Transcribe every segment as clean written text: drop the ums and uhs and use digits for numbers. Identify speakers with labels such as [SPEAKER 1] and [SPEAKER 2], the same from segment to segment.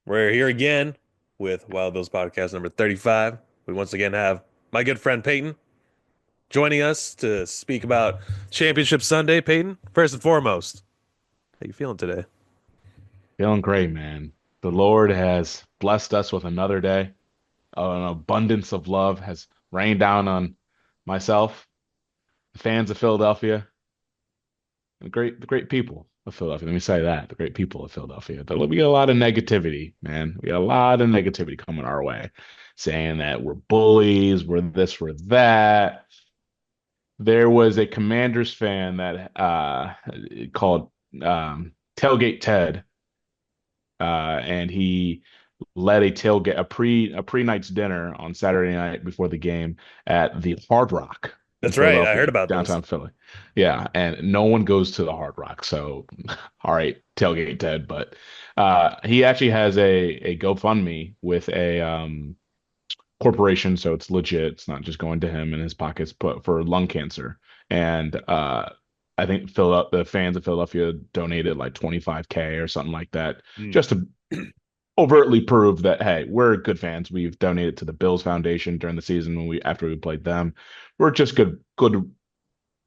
[SPEAKER 1] We're here again with Wild Bills podcast number 35. We once again have my good friend Peyton joining us to speak about Championship Sunday. Peyton, first and foremost, how you feeling today?
[SPEAKER 2] Feeling great, man. The Lord has blessed us with another day. An abundance of love has rained down on myself, the fans of Philadelphia, and the great people of Philadelphia. Let me say that, the great people of Philadelphia. We got a lot of negativity, man. We got a lot of negativity coming our way, saying that we're bullies, we're this, we're that. There was a Commanders fan that called Tailgate Ted, and he led a tailgate, a pre night's dinner on Saturday night before the game at the Hard Rock in
[SPEAKER 1] That's right. I heard
[SPEAKER 2] Philadelphia,
[SPEAKER 1] about this.
[SPEAKER 2] downtown Philly. Yeah, and no one goes to the Hard Rock, so all right, tailgate Ted. But he actually has a GoFundMe with a corporation, so it's legit. It's not just going to him in his pockets, but for lung cancer. And I think the fans of Philadelphia donated like 25K or something like that,
[SPEAKER 1] Hmm.
[SPEAKER 2] just to overtly prove that hey, we're good fans. We've donated to the Bills Foundation during the season after we played them. We're just good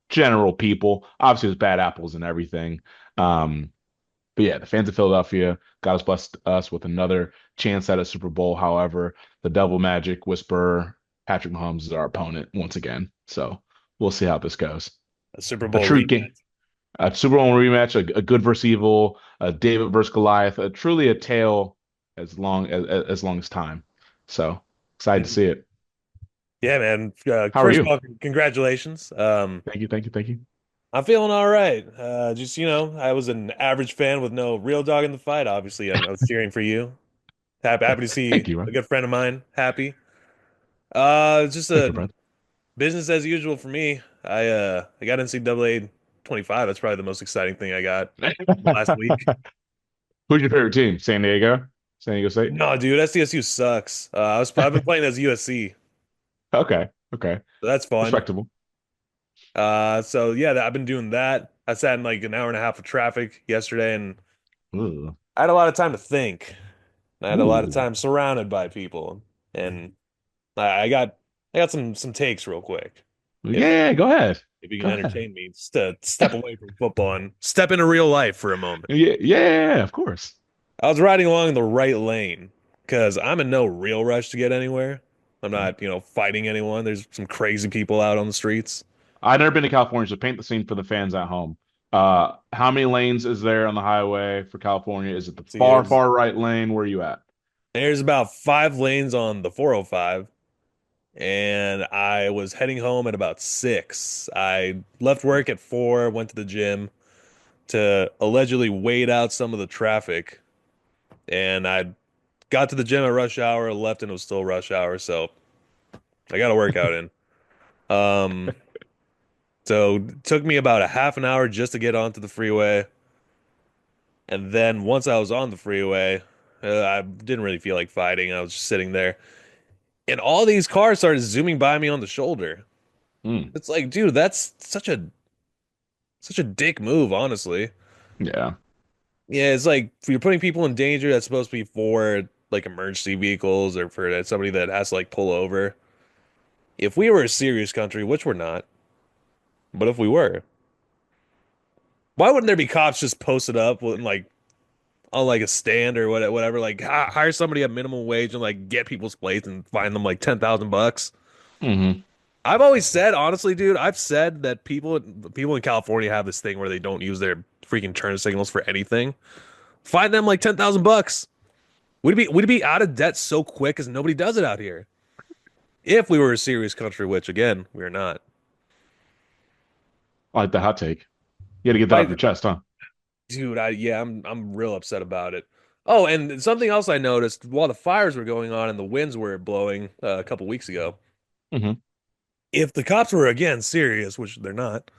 [SPEAKER 2] general people. Obviously, there's bad apples and everything. Um, but yeah, the fans of Philadelphia, God has blessed us with another chance at a Super Bowl. However, the Devil Magic Whisperer, Patrick Mahomes, is our opponent once again. So we'll see how this goes.
[SPEAKER 1] A Super
[SPEAKER 2] A
[SPEAKER 1] Bowl
[SPEAKER 2] true
[SPEAKER 1] rematch.
[SPEAKER 2] game, a Super Bowl rematch, a good versus evil, a David versus Goliath, truly a tale as long as time. So excited to
[SPEAKER 1] Mhm.
[SPEAKER 2] see it.
[SPEAKER 1] Yeah, man.
[SPEAKER 2] How are
[SPEAKER 1] First of
[SPEAKER 2] you?
[SPEAKER 1] all, congratulations.
[SPEAKER 2] Thank you, thank you, thank you.
[SPEAKER 1] I'm feeling all right. Just, I was an average fan with no real dog in the fight. Obviously, I was cheering for you. Happy to see
[SPEAKER 2] Thank you,
[SPEAKER 1] a
[SPEAKER 2] man.
[SPEAKER 1] good friend of mine happy. It's just
[SPEAKER 2] Thank you,
[SPEAKER 1] a
[SPEAKER 2] brother.
[SPEAKER 1] business as usual for me. I got NCAA 25. That's probably the most exciting thing I got last week.
[SPEAKER 2] Who's your favorite team? San Diego? San Diego State?
[SPEAKER 1] No, dude, SDSU sucks. I've been playing as USC,
[SPEAKER 2] Okay, okay.
[SPEAKER 1] so that's fun.
[SPEAKER 2] Respectable.
[SPEAKER 1] So yeah, I've been doing that. I sat in like an hour and a half of traffic yesterday, and
[SPEAKER 2] Ooh.
[SPEAKER 1] I had a lot of time to think. I had a lot of
[SPEAKER 2] Ooh.
[SPEAKER 1] time surrounded by people, and I got some takes real quick. If
[SPEAKER 2] Yeah, go ahead.
[SPEAKER 1] if you can
[SPEAKER 2] Go ahead.
[SPEAKER 1] entertain me, just to step away from football and step into real life for a moment.
[SPEAKER 2] Yeah, yeah, of course.
[SPEAKER 1] I was riding along the right lane because I'm in no real rush to get anywhere. I'm
[SPEAKER 2] Okay.
[SPEAKER 1] not, fighting anyone. There's some crazy people out on the streets.
[SPEAKER 2] I've never been to California, so paint the scene for the fans at home. How many lanes is there on the highway for California? Is it the
[SPEAKER 1] See,
[SPEAKER 2] far,
[SPEAKER 1] there's
[SPEAKER 2] far right lane? Where are you at?
[SPEAKER 1] there's about 5 lanes on the 405, and I was heading home at about 6. I left work at 4, went to the gym to allegedly wait out some of the traffic, and I got to the gym at rush hour, left, and it was still rush hour, so I got a workout in. Um, So it took me about a half an hour just to get onto the freeway. And then once I was on the freeway, I didn't really feel like fighting. I was just sitting there. And all these cars started zooming by me on the shoulder.
[SPEAKER 2] Hmm.
[SPEAKER 1] It's like, dude, that's such a dick move, honestly.
[SPEAKER 2] Yeah.
[SPEAKER 1] Yeah, it's like if you're putting people in danger, that's supposed to be for like emergency vehicles or for somebody that has to like pull over. If we were a serious country, which we're not, but if we were, why wouldn't there be cops just posted up with like on like a stand or whatever, like hire somebody at minimum wage and like get people's plates and find them like 10,000 bucks.
[SPEAKER 2] Hmm.
[SPEAKER 1] I've always said, honestly, dude, I've said that people in California have this thing where they don't use their freaking turn signals for anything. Find them like 10,000 bucks. We'd be out of debt so quick because nobody does it out here. If we were a serious country, which again we are not.
[SPEAKER 2] I like the hot take. You got to get that off
[SPEAKER 1] I,
[SPEAKER 2] your chest, huh?
[SPEAKER 1] dude, yeah, I'm real upset about it. Oh, and something else I noticed while the fires were going on and the winds were blowing a couple weeks ago.
[SPEAKER 2] Hmm.
[SPEAKER 1] If the cops were again serious, which they're not,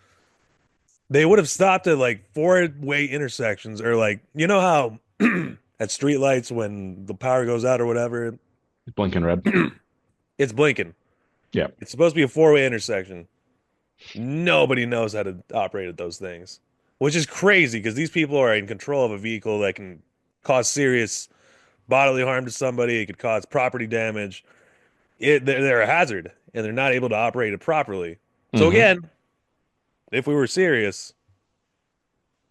[SPEAKER 1] they would have stopped at like four-way intersections or like how at streetlights when the power goes out or whatever,
[SPEAKER 2] Blinking red.
[SPEAKER 1] it's blinking.
[SPEAKER 2] Yeah.
[SPEAKER 1] It's supposed to be a four-way intersection. Nobody knows how to operate at those things, which is crazy because these people are in control of a vehicle that can cause serious bodily harm to somebody. It could cause property damage. They're a hazard, and they're not able to operate it properly. So
[SPEAKER 2] Hmm.
[SPEAKER 1] again, if we were serious,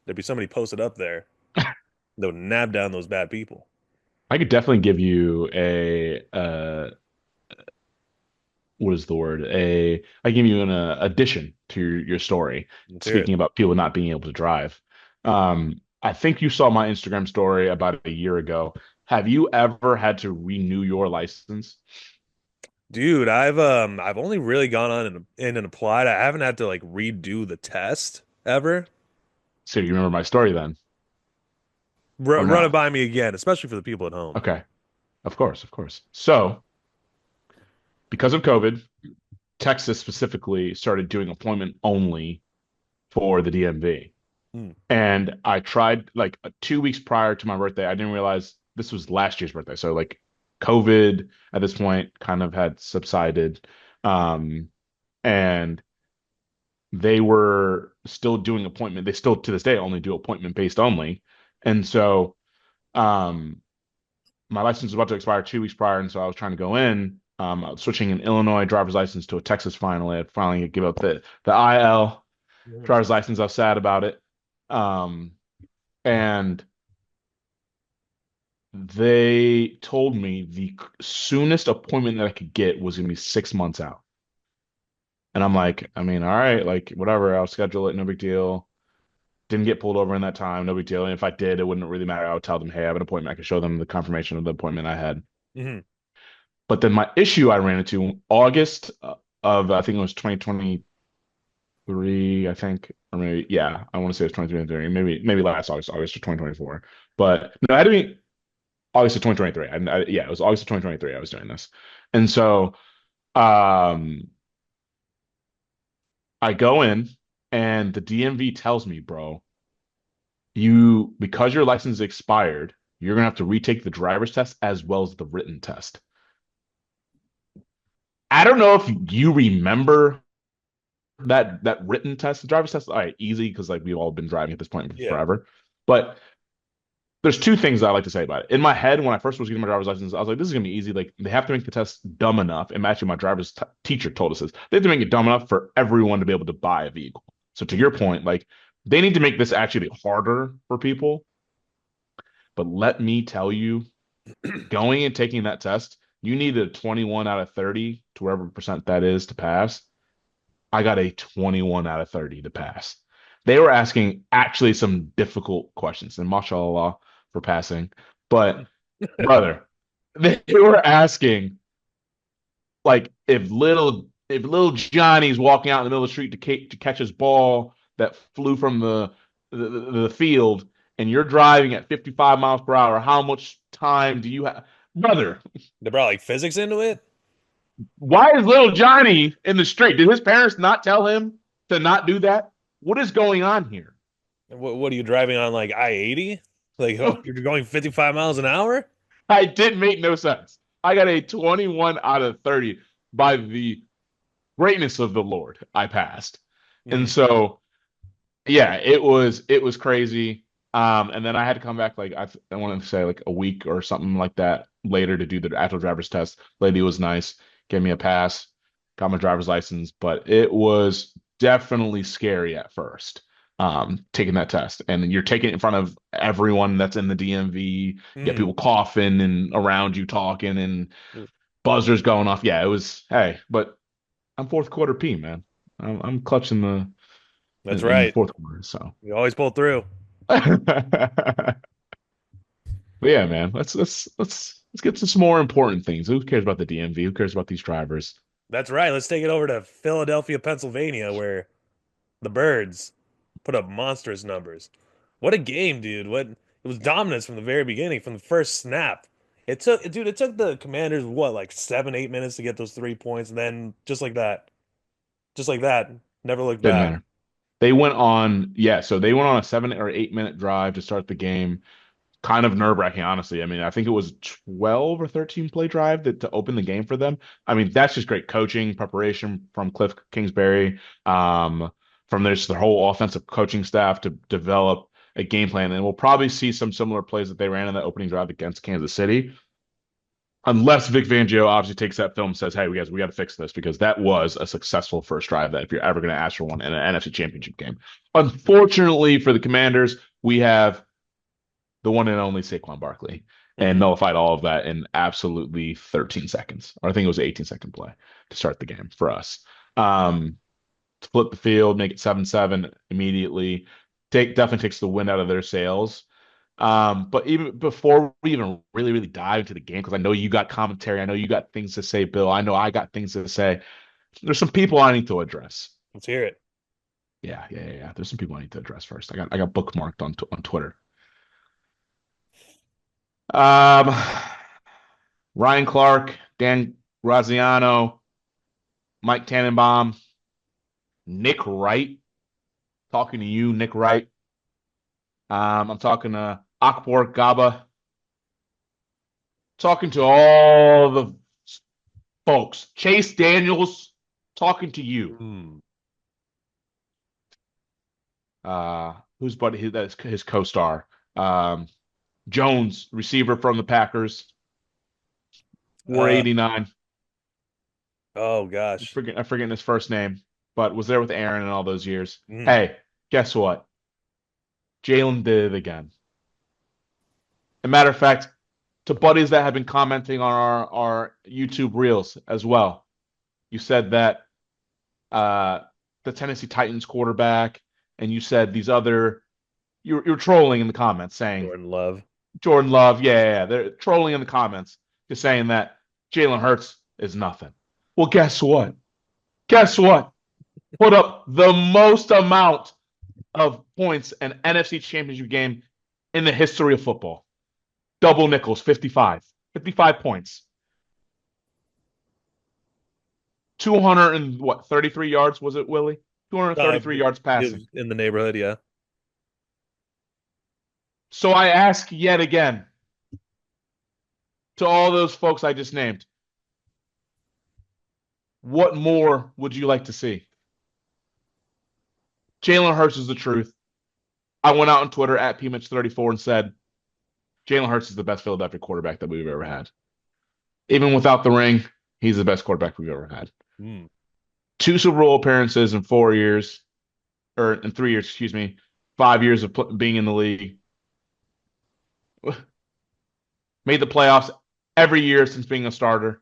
[SPEAKER 1] there'd be somebody posted up there that would nab down those bad people.
[SPEAKER 2] I could definitely give you a what is the word? I give you an addition to your story.
[SPEAKER 1] Let's hear it.
[SPEAKER 2] Speaking about people not being able to drive, I think you saw my Instagram story about a year ago. Have you ever had to renew your license?
[SPEAKER 1] Dude, I've only really gone on and applied. I haven't had to like redo the test ever.
[SPEAKER 2] So you remember my story then, or
[SPEAKER 1] Run
[SPEAKER 2] no?
[SPEAKER 1] it by me again, especially for the people at home.
[SPEAKER 2] Okay, of course, of course. So because of COVID, Texas specifically started doing appointment only for the DMV.
[SPEAKER 1] Hmm.
[SPEAKER 2] And I tried like 2 weeks prior to my birthday. I didn't realize this was last year's birthday. So like COVID at this point kind of had subsided. Um, and they were still doing appointment. They still to this day only do appointment based only. And so um my license was about to expire 2 weeks prior, and so I was trying to go in. I was switching an Illinois driver's license to a Texas finally. I finally give up the IL driver's license. I was sad about it. Um, and they told me the soonest appointment that I could get was gonna be 6 months out. And I'm like, I mean, all right, like whatever, I'll schedule it, no big deal. Didn't get pulled over in that time, no big deal. And if I did, it wouldn't really matter. I would tell them, hey, I have an appointment. I could show them the confirmation of the appointment I had.
[SPEAKER 1] Hmm.
[SPEAKER 2] But then my issue I ran into August of I think it was 2023, I think, or maybe yeah, I want to say it was 2023, maybe last August, August of 2024. But no, it had to be August of 2023. Yeah, it was August of 2023. I was doing this, and so um, I go in, and the DMV tells me, bro, you because your license is expired, you're gonna have to retake the driver's test as well as the written test. I don't know if you remember that written test, the driver's test, all right, easy because like we've all been driving at this point
[SPEAKER 1] Yeah.
[SPEAKER 2] forever. But there's two things I like to say about it. In my head, when I first was getting my driver's license, I was like, this is gonna be easy. Like they have to make the test dumb enough. And actually, my driver's teacher told us this. They have to make it dumb enough for everyone to be able to buy a vehicle. So to your point, like they need to make this actually harder for people. But let me tell you, going and taking that test, you need a 21 out of 30 to whatever percent that is to pass. I got a 21 out of 30 to pass. They were asking actually some difficult questions, and mashallah for passing. But brother, they were asking like if little Johnny's walking out in the middle of the street to catch his ball that flew from the field, and you're driving at 55 miles per hour, how much time do you have, brother?
[SPEAKER 1] They brought like physics into it.
[SPEAKER 2] Why is little Johnny in the street? Did his parents not tell him to not do that? What is going on here?
[SPEAKER 1] What are you driving on like I-80? Like oh, you're going 55 miles an hour?
[SPEAKER 2] I did make no sense. I got a 21 out of 30 by the greatness of the Lord. I passed. And
[SPEAKER 1] Hmm.
[SPEAKER 2] so yeah, it was crazy. And then I had to come back like I want to say like a week or something like that later to do the actual driver's test. Lady was nice, gave me a pass, got my driver's license, but it was definitely scary at first. Taking that test, and you're taking it in front of everyone that's in the DMV. You get
[SPEAKER 1] Hmm.
[SPEAKER 2] people coughing and around you talking and buzzers going off. Yeah, it was. Hey, but I'm fourth quarter P, man. I'm clutching
[SPEAKER 1] That's
[SPEAKER 2] in the
[SPEAKER 1] right.
[SPEAKER 2] fourth quarter. So,
[SPEAKER 1] You always pull through.
[SPEAKER 2] but yeah, man, let's get to some more important things. Who cares about the DMV? Who cares about these drivers?
[SPEAKER 1] That's right. Let's take it over to Philadelphia, Pennsylvania, where the Birds put up monstrous numbers. What a game, dude. What it was dominance from the very beginning, from the first snap. It took the Commanders what, like 7, 8 minutes to get those 3 points, and then just like that, never looked
[SPEAKER 2] Didn't
[SPEAKER 1] back.
[SPEAKER 2] matter. They went on, yeah, so they went on a 7 or 8 minute drive to start the game. Kind of nerve-wracking, honestly. I mean, I think it was 12 or 13 play drive to open the game for them. I mean, that's just great coaching, preparation from Cliff Kingsbury, from their whole offensive coaching staff to develop a game plan, and we'll probably see some similar plays that they ran in the opening drive against Kansas City. Unless Vic Fangio obviously takes that film and says, "Hey, guys, we got to fix this," because that was a successful first drive that if you're ever going to ask for one in an NFC Championship game. Unfortunately for the Commanders, we have the one and only Saquon Barkley and
[SPEAKER 1] Hmm.
[SPEAKER 2] nullified all of that in absolutely 13 seconds. Or I think it was an 18-second play to start the game for us. Um, to flip the field, make it 7-7 immediately. Definitely takes the wind out of their sails. But even before we even really, really dive into the game, because I know you got commentary, I know you got things to say, Bill. I know I got things to say. There's some people I need to address.
[SPEAKER 1] Let's hear it.
[SPEAKER 2] Yeah. There's some people I need to address first. I got bookmarked on Twitter. Um, Ryan Clark, Dan Graziano, Mike Tannenbaum, Nick Wright. Talking to you, Nick Wright. I'm talking to Akbar Gaba. Talking to all the folks. Chase Daniels, talking to you.
[SPEAKER 1] Hmm.
[SPEAKER 2] Who's buddy? That's his co-star. Um, Jones, receiver from the Packers,
[SPEAKER 1] Uh,
[SPEAKER 2] 489.
[SPEAKER 1] oh gosh.
[SPEAKER 2] I'm forgetting his first name, but was there with Aaron in all those years.
[SPEAKER 1] Hmm.
[SPEAKER 2] Hey, guess what? Jalen did it again. As a matter of fact, to buddies that have been commenting on our YouTube reels as well, you said that uh, the Tennessee Titans quarterback, and you said these other, you're trolling in the comments saying
[SPEAKER 1] Jordan Love.
[SPEAKER 2] Jordan Love, yeah, they're trolling in the comments, just saying that Jalen Hurts is nothing. Well, guess what? Guess what? Put up the most amount of points an NFC Championship game in the history of football. Double nickels, 55. 55 points. 200 and what, 33 yards was it, Willie? 233 yards
[SPEAKER 1] It
[SPEAKER 2] passing.
[SPEAKER 1] was in the neighborhood, yeah.
[SPEAKER 2] So I ask yet again to all those folks I just named, what more would you like to see? Jalen Hurts is the truth. I went out on Twitter at PMitch34 and said, Jalen Hurts is the best Philadelphia quarterback that we've ever had. Even without the ring, he's the best quarterback we've ever had.
[SPEAKER 1] Hmm.
[SPEAKER 2] 2 Super Bowl appearances in 4 years, or in 3 years, excuse me. 5 years of being in the league. Made the playoffs every year since being a starter.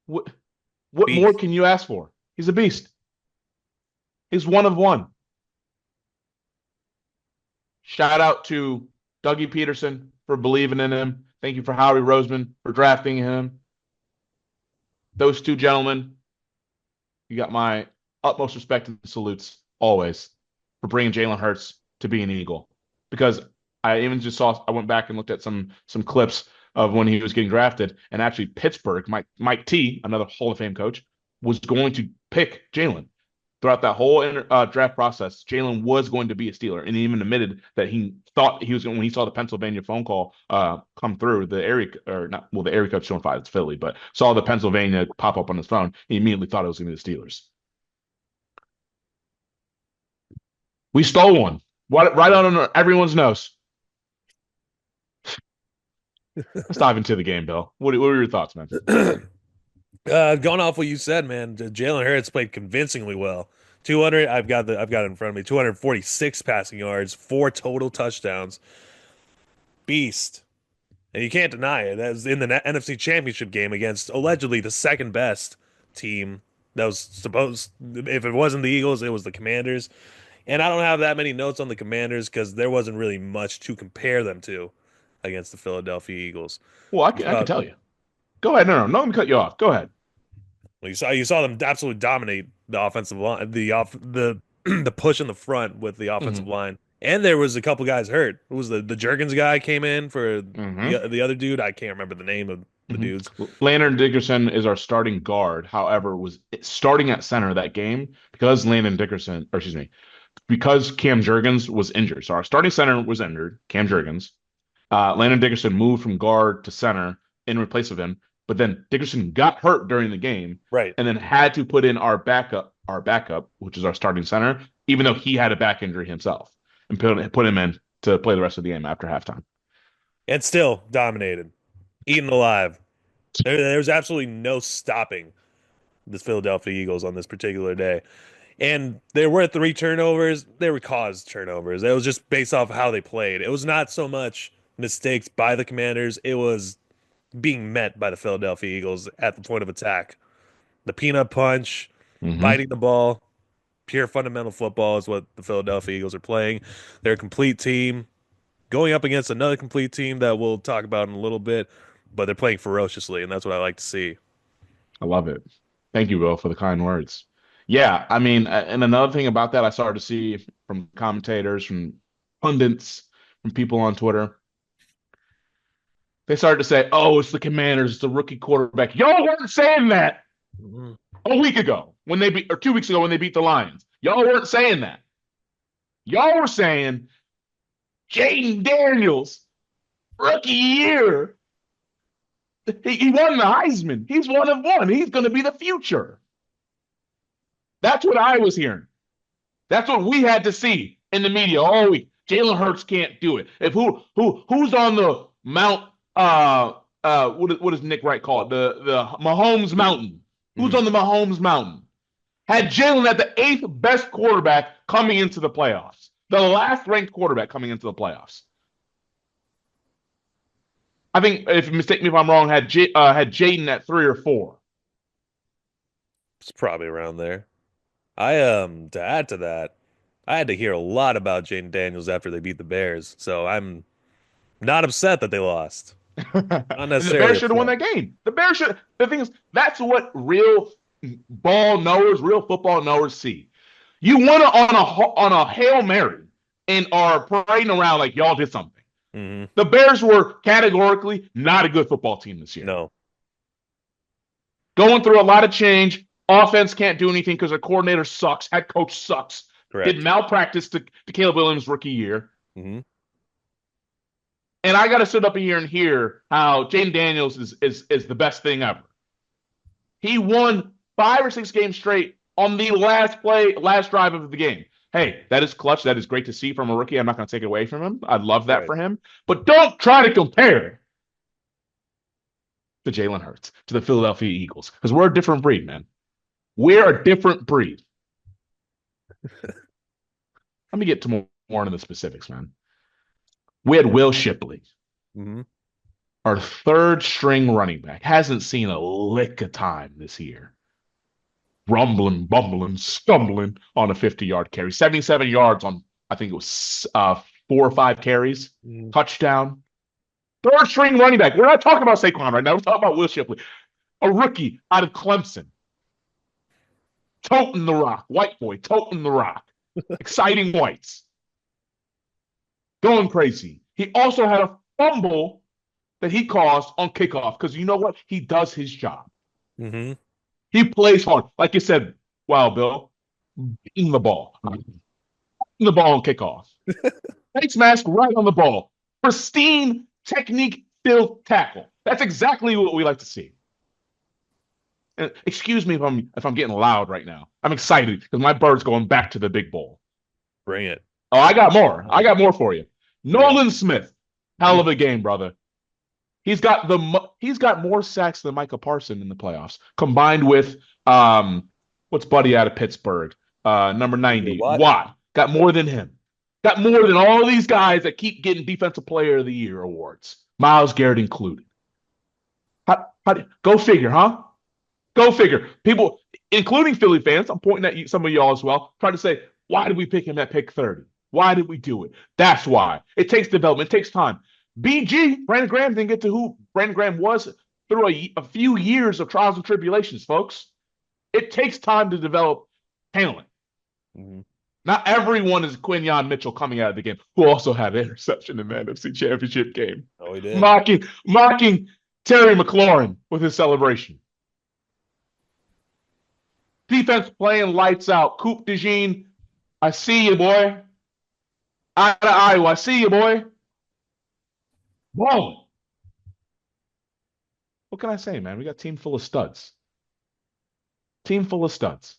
[SPEAKER 2] What, what more
[SPEAKER 1] Beast.
[SPEAKER 2] can you ask for? He's a beast. He's one of one. Shout out to Dougie Peterson for believing in him. Thank you for Howie Roseman for drafting him. Those two gentlemen, you got my utmost respect and salutes always for bringing Jalen Hurts to be an Eagle. Because I even just saw, I went back and looked at some clips of when he was getting drafted, and actually Pittsburgh, Mike T, another Hall of Fame coach, was going to pick Jalen. Throughout that whole draft process, Jalen was going to be a Steeler, and he even admitted that he thought he was going when he saw the Pennsylvania phone call come through the area or not. Well, the area code showing five, it's Philly, but saw the Pennsylvania pop up on his phone. He immediately thought it was going to be the Steelers. We stole one right on everyone's nose. Let's dive into the game, Bill. What were your thoughts, man?
[SPEAKER 1] Going off what you said, man, Jalen Hurts played convincingly well. 200, I've got it in front of me. 246 passing yards, four total touchdowns. Beast. And you can't deny it. That was in the NFC Championship game against allegedly the second best team that was supposed, if it wasn't the Eagles, it was the Commanders. And I don't have that many notes on the Commanders because there wasn't really much to compare them to against the Philadelphia Eagles.
[SPEAKER 2] Well, I can tell you. Go ahead. No, let me cut you off. Go ahead.
[SPEAKER 1] Well, you saw them absolutely dominate the offensive line, the the push in the front with the offensive
[SPEAKER 2] Mm-hmm.
[SPEAKER 1] line. And there was a couple guys hurt. It was the Jurgens guy came in for
[SPEAKER 2] Mm-hmm.
[SPEAKER 1] the other dude. I can't remember the name of the dudes.
[SPEAKER 2] Mm-hmm. Landon Dickerson is our starting guard. However, was starting at center that game because Landon Dickerson, or excuse me, because Cam Jurgens was injured. So our starting center was injured, Cam Jurgens. Landon Dickerson moved from guard to center in replace of him, but then Dickerson got hurt during the game
[SPEAKER 1] Right.
[SPEAKER 2] and then had to put in our backup, which is our starting center, even though he had a back injury himself, and put him in to play the rest of the game after halftime.
[SPEAKER 1] And still dominated, eaten alive. There's absolutely no stopping this Philadelphia Eagles on this particular day. And there were three turnovers. They were caused turnovers. It was just based off how they played. It was not so much mistakes by the Commanders. It was being met by the Philadelphia Eagles at the point of attack. The peanut punch,
[SPEAKER 2] Hmm.
[SPEAKER 1] biting the ball, pure fundamental football is what the Philadelphia Eagles are playing. They're a complete team going up against another complete team that we'll talk about in a little bit, but they're playing ferociously, and that's what I like to see.
[SPEAKER 2] I love it. Thank you, Will, for the kind words. Yeah, I mean, and another thing about that I started to see from commentators, from pundits, from people on Twitter, they started to say, "Oh, it's the Commanders, it's the rookie quarterback." Y'all weren't saying that
[SPEAKER 1] Mhm.
[SPEAKER 2] a week ago when they beat, or 2 weeks ago when they beat the Lions. Y'all weren't saying that. Y'all were saying Jaden Daniels, rookie year. He won the Heisman. He's one of one. He's going to be the future. That's what I was hearing. That's what we had to see in the media all week. Jalen Hurts can't do it. If who's on the Mount what does Nick Wright call it? The Mahomes Mountain. Who's
[SPEAKER 1] Mhm.
[SPEAKER 2] on the Mahomes Mountain? Had Jalen at the eighth best quarterback coming into the playoffs. The last ranked quarterback coming into the playoffs. I think, if mistake me if I'm wrong, had Jaden at 3 or 4.
[SPEAKER 1] It's probably around there. I to add to that, I had to hear a lot about Jaden Daniels after they beat the Bears, so I'm not upset that they lost. Not
[SPEAKER 2] And the
[SPEAKER 1] necessarily
[SPEAKER 2] Bears should have won
[SPEAKER 1] upset.
[SPEAKER 2] that game. The Bears should. The thing is, that's what real ball knowers, real football knowers see. You won on a Hail Mary and are parading around like y'all did something.
[SPEAKER 1] Hmm.
[SPEAKER 2] The Bears were categorically not a good football team this year.
[SPEAKER 1] No,
[SPEAKER 2] Going through a lot of change. Offense can't do anything because their coordinator sucks. Head coach sucks. Did
[SPEAKER 1] correct.
[SPEAKER 2] malpractice to Caleb Williams' rookie year.
[SPEAKER 1] Hmm.
[SPEAKER 2] And I got to sit up here and hear how Jaden Daniels is the best thing ever. He won 5 or 6 games straight on the last play, last drive of the game. Hey, that is clutch. That is great to see from a rookie. I'm not going to take it away from him. I love that
[SPEAKER 1] Right.
[SPEAKER 2] for him. But don't try to compare to Jalen Hurts, to the Philadelphia Eagles, because we're a different breed, man. We're a different breed. Let me get to more into the specifics, man. We had Will Shipley,
[SPEAKER 1] Hmm.
[SPEAKER 2] our third string running back, hasn't seen a lick of time this year. Rumbling, bumbling, stumbling on a 50-yard carry, 77 yards on, I think it was 4 or 5 carries, touchdown. Third string running back. We're not talking about Saquon right now. We're talking about Will Shipley, a rookie out of Clemson, toting the rock, white boy, toting the rock, exciting whites, going crazy. He also had a fumble that he caused on kickoff because you know what? He does his job.
[SPEAKER 1] Hmm.
[SPEAKER 2] He plays hard. Like you said, wow, Bill, beating the ball on kickoff. Face mask right on the ball. Pristine technique filled tackle. That's exactly what we like to see. And excuse me if I'm getting loud right now. I'm excited because my bird's going back to the big bowl.
[SPEAKER 1] Bring it.
[SPEAKER 2] Oh, I got more. I got more for you.
[SPEAKER 1] Okay.
[SPEAKER 2] Nolan Smith, hell of a game, brother. He's got more sacks than Micah Parson in the playoffs, combined with what's Buddy out of Pittsburgh, number
[SPEAKER 1] Your
[SPEAKER 2] 90
[SPEAKER 1] what?
[SPEAKER 2] Watt. Got more than him. Got more than all these guys that keep getting Defensive Player of the Year awards, Myles Garrett included. Go figure, huh? Go figure. People, including Philly fans, I'm pointing at you, some of y'all as well, trying to say, why did we pick him at pick 30? Why did we do it? That's why. It takes development, it takes time. BG, Brandon Graham didn't get to who Brandon Graham was through a few years of trials and tribulations, folks. It takes time to develop talent.
[SPEAKER 1] Hmm.
[SPEAKER 2] Not everyone is Quinyon Mitchell coming out of the game, who also had an interception in the NFC Championship game,
[SPEAKER 1] Oh, he did.
[SPEAKER 2] mocking Terry McLaurin with his celebration. Defense playing lights out. Coop DeJean, I see you, boy. Eye to Iowa, I see you, boy. Balling. What can I say, man? We got a team full of studs. Team full of studs.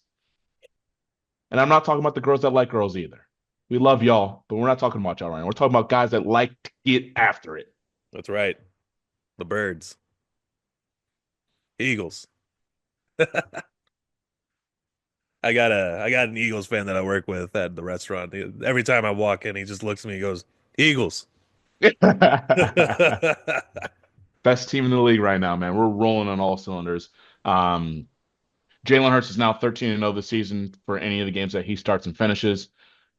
[SPEAKER 2] And I'm not talking about the girls that like girls either. We love y'all, but we're not talking about y'all right now. We're talking about guys that like to get after it.
[SPEAKER 1] That's right. The birds, Eagles. I got an Eagles fan that I work with at the restaurant. Every time I walk in, he just looks at me and goes, Eagles.
[SPEAKER 2] Best team in the league right now, man. We're rolling on all cylinders. Um, Jalen Hurts is now 13 and 0 this season for any of the games that he starts and finishes.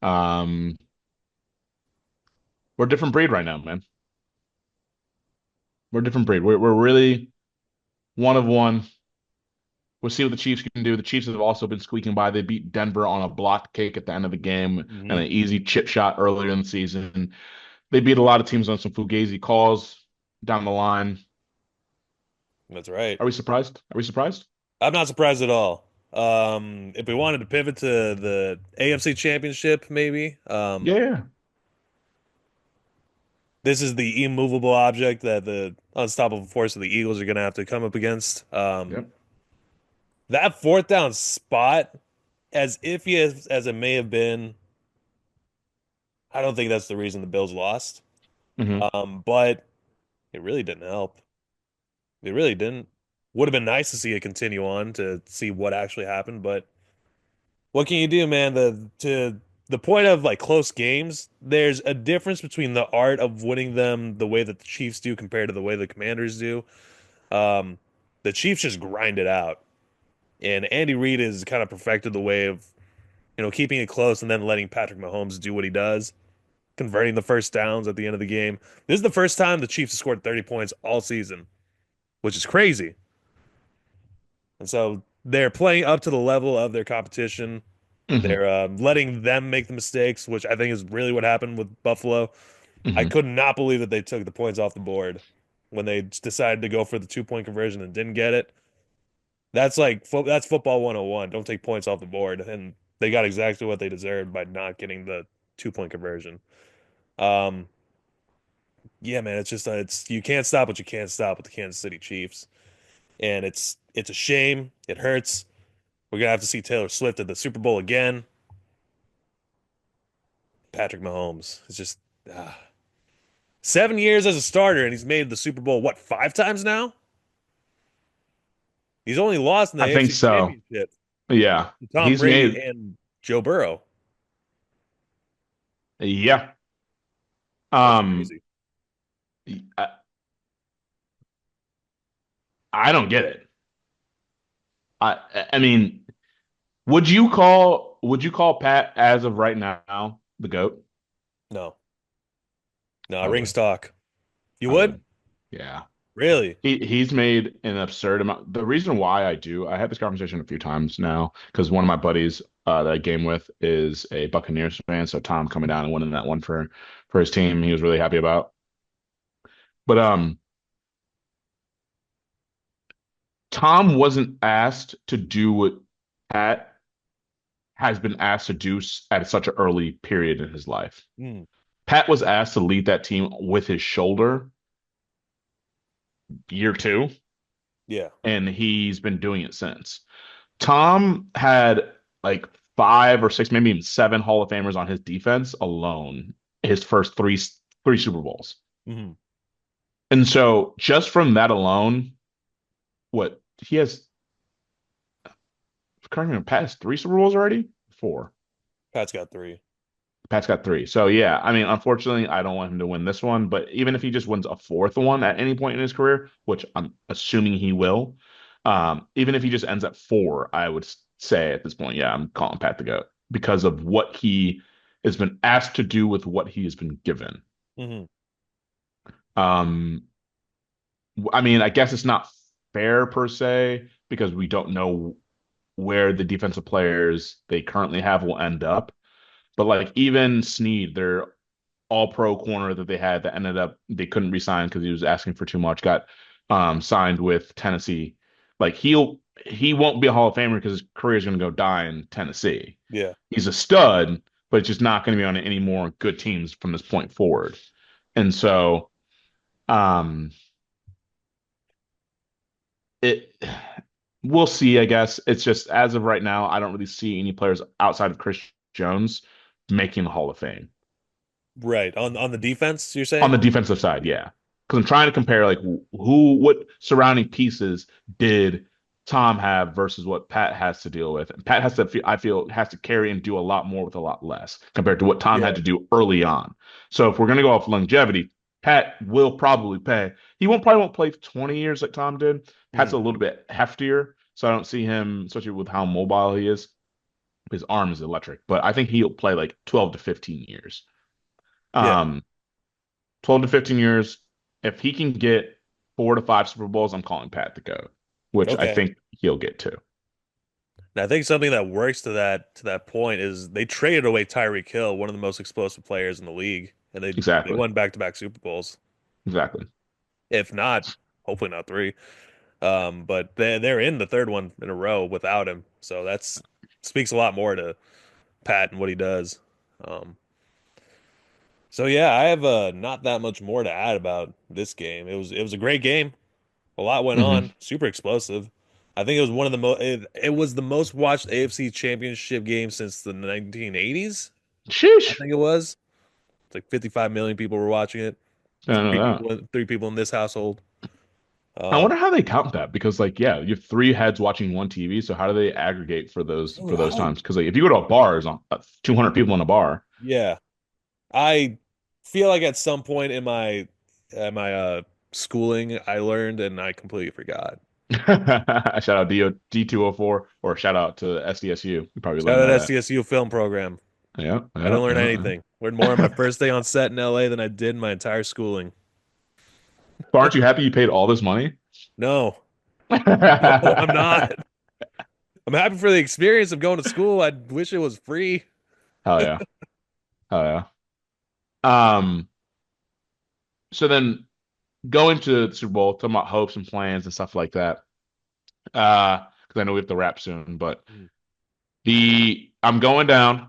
[SPEAKER 2] Um, we're a different breed right now, man. We're a different breed. We're really one of one. We'll see what the Chiefs can do. The Chiefs have also been squeaking by. They beat Denver on a blocked kick at the end of the game and
[SPEAKER 1] Hmm.
[SPEAKER 2] an easy chip shot earlier in the season. They beat a lot of teams on some fugazi calls down the line.
[SPEAKER 1] That's right.
[SPEAKER 2] Are we surprised? Are we surprised?
[SPEAKER 1] I'm not surprised at all. If we wanted to pivot to the AFC Championship, maybe,
[SPEAKER 2] Yeah.
[SPEAKER 1] this is the immovable object that the unstoppable force of the Eagles are going to have to come up against.
[SPEAKER 2] Yep.
[SPEAKER 1] That fourth down spot, as iffy as it may have been, I don't think that's the reason the Bills lost.
[SPEAKER 2] Hmm.
[SPEAKER 1] But it really didn't help. It really didn't. Would have been nice to see it continue on to see what actually happened, but what can you do, man? The point of like close games, there's a difference between the art of winning them the way that the Chiefs do compared to the way the Commanders do. Um, the Chiefs just grind it out, and Andy Reid has kind of perfected the way of keeping it close and then letting Patrick Mahomes do what he does, converting the first downs at the end of the game. This is the first time the Chiefs have scored 30 points all season, which is crazy. And so they're playing up to the level of their competition.
[SPEAKER 2] Hmm.
[SPEAKER 1] They're letting them make the mistakes, which I think is really what happened with Buffalo. I
[SPEAKER 2] Hmm.
[SPEAKER 1] could not believe that they took the points off the board when they decided to go for the 2 point conversion and didn't get it. That's like that's football 101. Don't take points off the board, and they got exactly what they deserved by not getting the 2 point conversion. Um, yeah, man, it's just it's you can't stop what you can't stop with the Kansas City Chiefs, and it's a shame. It hurts. We're gonna have to see Taylor Swift at the Super Bowl again. Patrick Mahomes. It's just 7 years as a starter, and he's made the Super Bowl what 5 times now? He's only lost in the
[SPEAKER 2] I think
[SPEAKER 1] AFC
[SPEAKER 2] so.
[SPEAKER 1] Championship
[SPEAKER 2] Yeah.
[SPEAKER 1] to Tom
[SPEAKER 2] He's
[SPEAKER 1] Brady
[SPEAKER 2] made,
[SPEAKER 1] and Joe Burrow.
[SPEAKER 2] yeah.
[SPEAKER 1] That's
[SPEAKER 2] Um,
[SPEAKER 1] crazy.
[SPEAKER 2] I, I don't get it. I mean, would you call Pat as of right now the GOAT?
[SPEAKER 1] No, no,
[SPEAKER 2] I
[SPEAKER 1] rings
[SPEAKER 2] would.
[SPEAKER 1] talk. You
[SPEAKER 2] I
[SPEAKER 1] would?
[SPEAKER 2] would. Yeah.
[SPEAKER 1] Really?
[SPEAKER 2] He's made an absurd amount. The reason why I had this conversation a few times now, because one of my buddies that I game with is a Buccaneers fan. So Tom coming down and winning that one for his team, he was really happy about. But Tom wasn't asked to do what Pat has been asked to do at such an early period in his life.
[SPEAKER 1] Hmm.
[SPEAKER 2] Pat was asked to lead that team with his shoulder year two,
[SPEAKER 1] Yeah.
[SPEAKER 2] and he's been doing it since. Tom had like five or six, maybe even seven Hall of Famers on his defense alone, his first three Super Bowls.
[SPEAKER 1] Hmm.
[SPEAKER 2] And so just from that alone, what he has, correct me, Pat has three Super Bowls already? Four.
[SPEAKER 1] Pat's got three.
[SPEAKER 2] Pat's got three. So yeah, I mean, unfortunately, I don't want him to win this one, but even if he just wins a fourth one at any point in his career, which I'm assuming he will, even if he just ends at four, I would say at this point, yeah, I'm calling Pat the GOAT because of what he has been asked to do with what he has been given.
[SPEAKER 1] Hmm.
[SPEAKER 2] Um, I mean, I guess it's not fair per se because we don't know where the defensive players they currently have will end up. But like even Snead, their all pro corner that they had that ended up they couldn't resign because he was asking for too much, got signed with Tennessee. Like he won't be a Hall of Famer because his career is going to go die in Tennessee.
[SPEAKER 1] Yeah.
[SPEAKER 2] He's a stud, but it's just not going to be on any more good teams from this point forward. And so um it we'll see, I guess. It's just as of right now, I don't really see any players outside of Chris Jones making the Hall of Fame.
[SPEAKER 1] Right. On the defense, you're
[SPEAKER 2] On
[SPEAKER 1] saying?
[SPEAKER 2] the defensive side, yeah. Because I'm trying to compare like what surrounding pieces did Tom have versus what Pat has to deal with. And Pat has to, I feel, has to carry and do a lot more with a lot less compared to what Tom had
[SPEAKER 1] Yeah.
[SPEAKER 2] to do early on. So if we're gonna go off longevity, Pat will probably pay. He won't probably won't play 20 years like Tom did. Pat's a
[SPEAKER 1] Mhm.
[SPEAKER 2] little bit heftier, so I don't see him, especially with how mobile he is. His arm is electric, but I think he'll play like 12 to 15 years.
[SPEAKER 1] Yeah.
[SPEAKER 2] Um, 12 to 15 years. If he can get 4 to 5 Super Bowls, I'm calling Pat the GOAT, which I
[SPEAKER 1] Okay.
[SPEAKER 2] think he'll get to.
[SPEAKER 1] And I think something that works to that point is they traded away Tyreek Hill, one of the most explosive players in the league, and they
[SPEAKER 2] Exactly.
[SPEAKER 1] won back-to-back Super Bowls.
[SPEAKER 2] Exactly.
[SPEAKER 1] If not, hopefully not three. But they're in the third one in a row without him, so that's speaks a lot more to Pat and what he does. Um, so yeah, I have not that much more to add about this game. It was a great game. A lot went
[SPEAKER 2] Hmm.
[SPEAKER 1] on, super explosive. I think it was one of the most it was the most watched AFC Championship game since the 1980s. I
[SPEAKER 2] Sheesh.
[SPEAKER 1] think it was. It's like 55 million people were watching it.
[SPEAKER 2] I don't know that.
[SPEAKER 1] Three people in this household.
[SPEAKER 2] I
[SPEAKER 1] Um,
[SPEAKER 2] wonder how they count that because, like, yeah, you have three heads watching one TV. So how do they aggregate for those
[SPEAKER 1] Dude, I don't.
[SPEAKER 2] times? Because like, if you go to a bar, there's 200 people in a bar.
[SPEAKER 1] Yeah, I feel like at some point in my schooling, I learned and I completely forgot.
[SPEAKER 2] Shout out D204 or shout out to SDSU. You probably
[SPEAKER 1] Shout
[SPEAKER 2] learned
[SPEAKER 1] out
[SPEAKER 2] that at.
[SPEAKER 1] SDSU film program.
[SPEAKER 2] Yeah,
[SPEAKER 1] I
[SPEAKER 2] yeah,
[SPEAKER 1] didn't learn
[SPEAKER 2] yeah, yeah.
[SPEAKER 1] anything. Learned more on my first day on set in LA than I did in my entire schooling.
[SPEAKER 2] So aren't you happy you paid all this money?
[SPEAKER 1] No, no, I'm not. I'm happy for the experience of going to school. I wish it was free.
[SPEAKER 2] Hell yeah. Hell yeah. Um, so then going to the Super Bowl, talking about hopes and plans and stuff like that. Because I know we have to wrap soon, but
[SPEAKER 1] Mm.
[SPEAKER 2] I'm going down.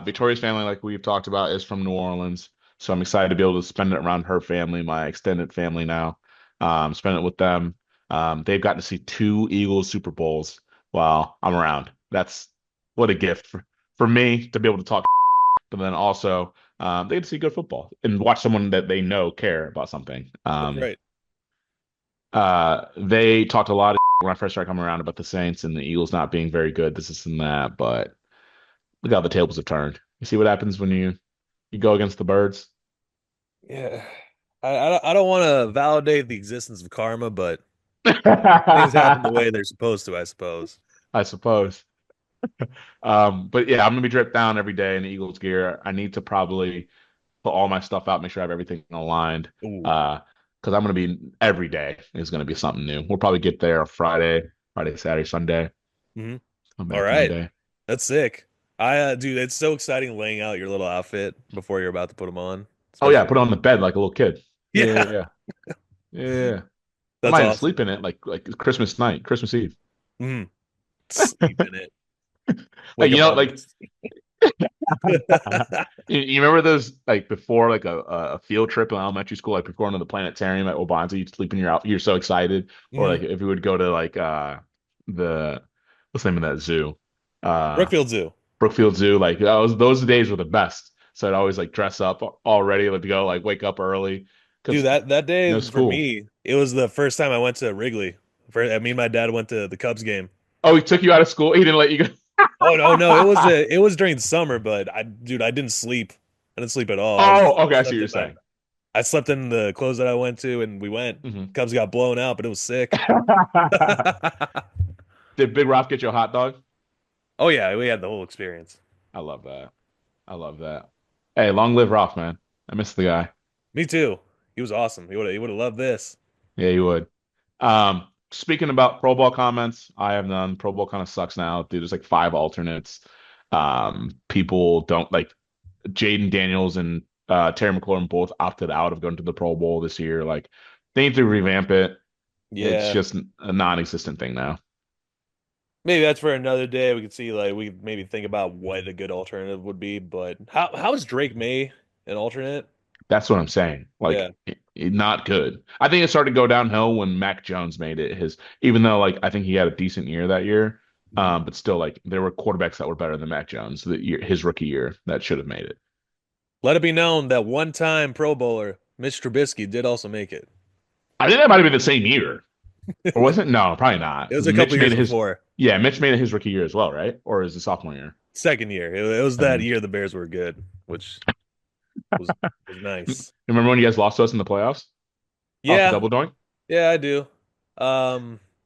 [SPEAKER 2] Victoria's family, like we've talked about, is from New Orleans. So I'm excited to be able to spend it around her family, my extended family now. Spend it with them. They've gotten to see two Eagles Super Bowls while I'm around. That's what a gift for me to be able to talk, but then also they get to see good football and watch someone that they know care about something.
[SPEAKER 1] That's right.
[SPEAKER 2] They talked a lot when I first started coming around about the Saints and the Eagles not being very good, this and that, but look how the tables have turned. You see what happens when you go against the birds?
[SPEAKER 1] Yeah. I don't want to validate the existence of karma, but things happen the
[SPEAKER 2] I
[SPEAKER 1] way they're supposed to, I suppose.
[SPEAKER 2] suppose. But yeah, I'm gonna be dripped down every day in the Eagles gear. I need to probably put all my stuff out, make sure I have everything aligned.
[SPEAKER 1] Ooh.
[SPEAKER 2] Because I'm gonna be every day is gonna be something new. We'll probably get there Friday, Saturday, Sunday.
[SPEAKER 1] Hmm.
[SPEAKER 2] Come
[SPEAKER 1] All
[SPEAKER 2] back
[SPEAKER 1] right.
[SPEAKER 2] Monday.
[SPEAKER 1] That's sick. Dude, it's so exciting laying out your little outfit before you're about to put them on,
[SPEAKER 2] Oh yeah,
[SPEAKER 1] especially.
[SPEAKER 2] put it on the bed like a little kid. Yeah,
[SPEAKER 1] Yeah,
[SPEAKER 2] yeah, yeah, yeah. Yeah. I
[SPEAKER 1] that's
[SPEAKER 2] might even
[SPEAKER 1] awesome.
[SPEAKER 2] sleep in it like Christmas night, Christmas Eve.
[SPEAKER 1] Mhm. Sleep in it.
[SPEAKER 2] Like
[SPEAKER 1] Wake up on
[SPEAKER 2] like you remember those like before like a field trip in elementary school, like before going to the planetarium at Obanza, you'd sleep in your out, you're so excited. Or
[SPEAKER 1] Mhm.
[SPEAKER 2] like if we would go to like the what's the name of that zoo? Uh
[SPEAKER 1] Brookfield Zoo.
[SPEAKER 2] Brookfield Zoo, like that was those days were the best. So I'd always like dress up already, like to go like wake up early
[SPEAKER 1] Dude,
[SPEAKER 2] because
[SPEAKER 1] that day for
[SPEAKER 2] school.
[SPEAKER 1] me, it was the first time I went to Wrigley. Me and my dad went to the Cubs game.
[SPEAKER 2] Oh, he took you out of school. He didn't let you go.
[SPEAKER 1] Oh no, no, it was during the summer, but I didn't sleep. I didn't sleep at all.
[SPEAKER 2] Oh, okay, I see
[SPEAKER 1] Slept
[SPEAKER 2] what you're
[SPEAKER 1] in my
[SPEAKER 2] saying.
[SPEAKER 1] I slept in the clothes that I went to, and we went.
[SPEAKER 2] Hmm.
[SPEAKER 1] Cubs got blown out, but it was sick.
[SPEAKER 2] Did Big Ralph get you a hot dog?
[SPEAKER 1] Oh yeah, we had the whole experience.
[SPEAKER 2] I love that. I love that. Hey, long live Ralph, man. I miss the guy.
[SPEAKER 1] Me too. He was awesome. He would have loved this.
[SPEAKER 2] Yeah, you would. Speaking about Pro Bowl comments, I have none. Pro Bowl kind of sucks now, dude. There's like five alternates. People don't like Jaden Daniels and Terry McLaurin both opted out of going to the Pro Bowl this year. Like they need to revamp it. It's
[SPEAKER 1] Yeah.
[SPEAKER 2] just a non-existent thing now.
[SPEAKER 1] Maybe that's for another day. We could see like we could maybe think about what a good alternative would be. But how is Drake May an alternate?
[SPEAKER 2] That's what I'm saying.
[SPEAKER 1] Yeah.
[SPEAKER 2] Like, not good. I think it started to go downhill when Mac Jones made it his, even though like I think he had a decent year that year.
[SPEAKER 1] Mhm.
[SPEAKER 2] But still, like there were quarterbacks that were better than Mac Jones his rookie year that should have made it.
[SPEAKER 1] Let it be known that one-time Pro Bowler Mitch Trubisky did also make it.
[SPEAKER 2] I think that might have been the same year, or was it? No, probably not,
[SPEAKER 1] It was
[SPEAKER 2] because
[SPEAKER 1] a couple
[SPEAKER 2] Mitch made
[SPEAKER 1] years
[SPEAKER 2] it his.
[SPEAKER 1] before.
[SPEAKER 2] Yeah, Mitch made it his rookie year as well, right? Or is it sophomore year?
[SPEAKER 1] Second year. It was that
[SPEAKER 2] Um,
[SPEAKER 1] year the Bears were good, which was was nice.
[SPEAKER 2] remember when you guys lost to us in the playoffs off a
[SPEAKER 1] Yeah,
[SPEAKER 2] double doink?
[SPEAKER 1] yeah, I do.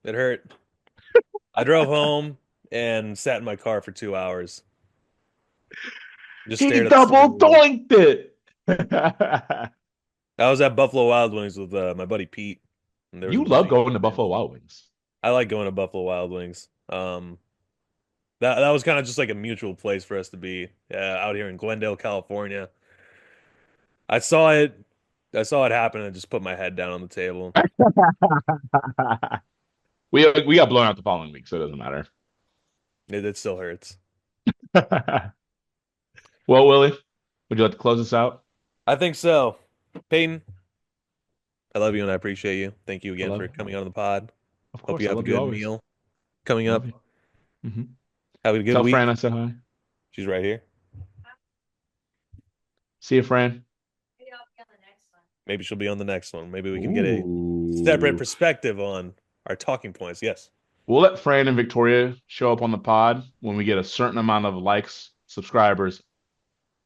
[SPEAKER 1] It hurt. I drove home and sat in my car for 2 hours. Just
[SPEAKER 2] He
[SPEAKER 1] stared at the
[SPEAKER 2] double
[SPEAKER 1] ceiling.
[SPEAKER 2] doinked it.
[SPEAKER 1] I was at Buffalo Wild Wings with my buddy Pete, and there was a
[SPEAKER 2] You
[SPEAKER 1] bunch
[SPEAKER 2] love
[SPEAKER 1] of Eagles
[SPEAKER 2] going to Buffalo
[SPEAKER 1] fans.
[SPEAKER 2] Wild Wings.
[SPEAKER 1] I like going to Buffalo Wild Wings. That was kind of just like a mutual place for us to be out here in Glendale, California. I saw it, I saw it happen, and just put my head down on the table.
[SPEAKER 2] We got blown out the following week, so it doesn't matter.
[SPEAKER 1] It still hurts.
[SPEAKER 2] Well, Willie, would you like to close us out?
[SPEAKER 1] I think so. Peyton, I love you and I appreciate you. Thank you
[SPEAKER 2] I
[SPEAKER 1] again
[SPEAKER 2] love
[SPEAKER 1] for
[SPEAKER 2] you.
[SPEAKER 1] coming on the pod.
[SPEAKER 2] Of
[SPEAKER 1] Hope you
[SPEAKER 2] course, I
[SPEAKER 1] have a
[SPEAKER 2] love you
[SPEAKER 1] good
[SPEAKER 2] always.
[SPEAKER 1] meal coming
[SPEAKER 2] Love
[SPEAKER 1] up.
[SPEAKER 2] you. Hmm.
[SPEAKER 1] Have a good
[SPEAKER 2] Tell Fran
[SPEAKER 1] week.
[SPEAKER 2] I said hi.
[SPEAKER 1] She's right here.
[SPEAKER 2] See you, Fran.
[SPEAKER 1] Maybe she'll be on the next one. Maybe we can get a separate
[SPEAKER 2] Ooh.
[SPEAKER 1] perspective on our talking points. Yes.
[SPEAKER 2] We'll let Fran and Victoria show up on the pod when we get a certain amount of likes, subscribers,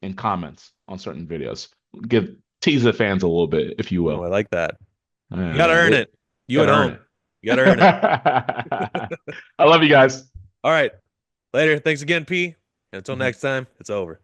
[SPEAKER 2] and comments on certain videos. Give Tease the fans a little bit, if you
[SPEAKER 1] Oh, I
[SPEAKER 2] will.
[SPEAKER 1] like that. You gotta
[SPEAKER 2] Yeah,
[SPEAKER 1] earn it. You at
[SPEAKER 2] gotta earn
[SPEAKER 1] home.
[SPEAKER 2] it.
[SPEAKER 1] You gotta earn it.
[SPEAKER 2] I love you guys.
[SPEAKER 1] All right. Later. Thanks again, P. And until
[SPEAKER 2] Mhm.
[SPEAKER 1] next time, it's over.